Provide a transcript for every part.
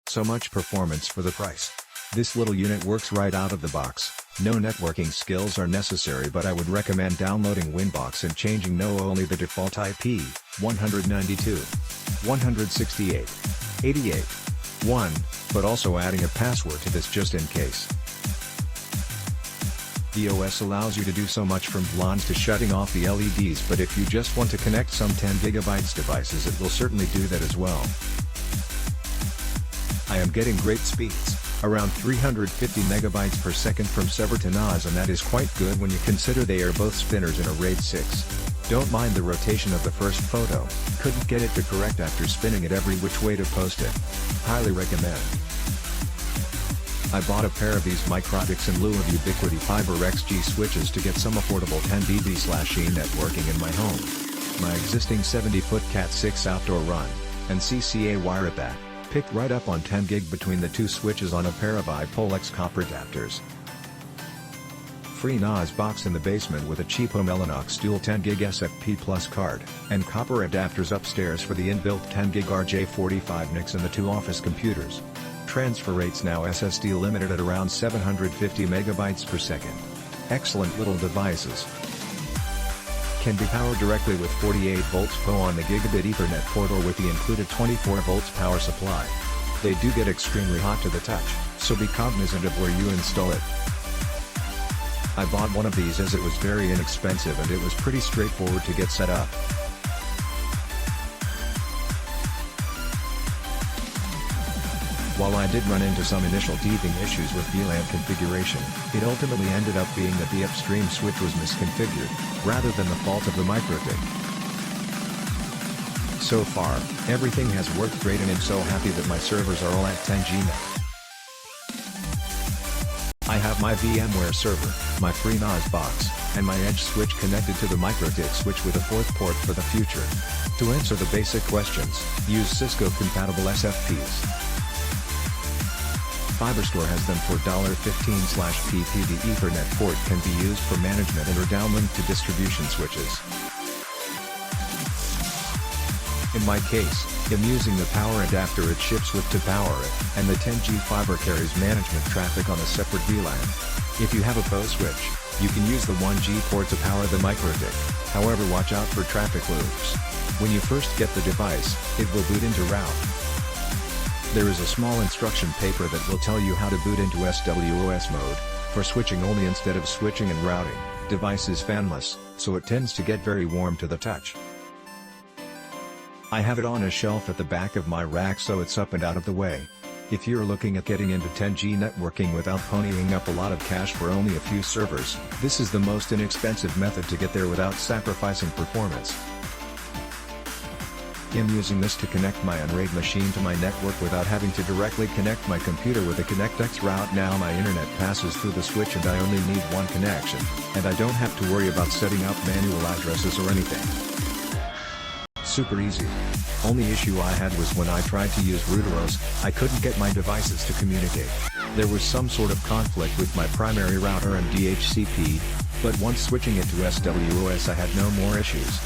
So much performance for the price. This little unit works right out of the box. No networking skills are necessary, but I would recommend downloading Winbox and changing only the default IP, 192, 168, 88, 1, but also adding a password to this just in case. The OS allows you to do so much from blondes to shutting off the LEDs, but if you just want to connect some 10 GB devices, it will certainly do that as well. I am getting great speeds, around 350 megabytes per second from Sever to NAS, and that is quite good when you consider they are both spinners in a RAID 6. Don't mind the rotation of the first photo, couldn't get it to correct after spinning it every which way to post it. Highly recommend. I bought a pair of these MikroTiks in lieu of Ubiquiti Fiber XG switches to get some affordable 10dB/E networking in my home. My existing 70-foot Cat6 outdoor run, and CCA wire at that, picked right up on 10 gig between the two switches on a pair of iPoleX copper adapters. Free NAS box in the basement with a cheapo Mellanox dual 10 gig SFP Plus card, and copper adapters upstairs for the inbuilt 10 gig RJ45 NICs and the two office computers. Transfer rates now SSD limited at around 750 megabytes per second. Excellent little devices. Can be powered directly with 48 volts PO on the Gigabit Ethernet port or with the included 24 volts power supply. They do get extremely hot to the touch, so be cognizant of where you install it. I bought one of these as it was very inexpensive and it was pretty straightforward to get set up. While I did run into some initial teething issues with VLAN configuration, it ultimately ended up being that the upstream switch was misconfigured, rather than the fault of the MikroTik. So far, everything has worked great and I'm so happy that my servers are all at 10G now. I have my VMware server, my free NAS box, and my Edge switch connected to the MikroTik switch with a fourth port for the future. To answer the basic questions, use Cisco-compatible SFPs. FiberStore has them for $15/pp. The Ethernet port can be used for management and are downlinked to distribution switches. In my case, I'm using the power adapter it ships with to power it, and the 10G fiber carries management traffic on a separate VLAN. If you have a PO switch, you can use the 1G port to power the MikroTik, however watch out for traffic loops. When you first get the device, it will boot into route. There is a small instruction paper that will tell you how to boot into SWOS mode, for switching only instead of switching and routing. Device is fanless, so it tends to get very warm to the touch. I have it on a shelf at the back of my rack so it's up and out of the way. If you're looking at getting into 10G networking without ponying up a lot of cash for only a few servers, this is the most inexpensive method to get there without sacrificing performance. I'm using this to connect my Unraid machine to my network without having to directly connect my computer with a ConnectX route. Now my internet passes through the switch and I only need one connection, and I don't have to worry about setting up manual addresses or anything. Super easy. Only issue I had was when I tried to use Routeros, I couldn't get my devices to communicate. There was some sort of conflict with my primary router and DHCP, but once switching it to SWOS I had no more issues.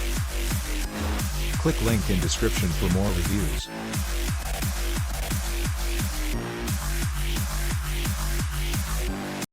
Click link in description for more reviews.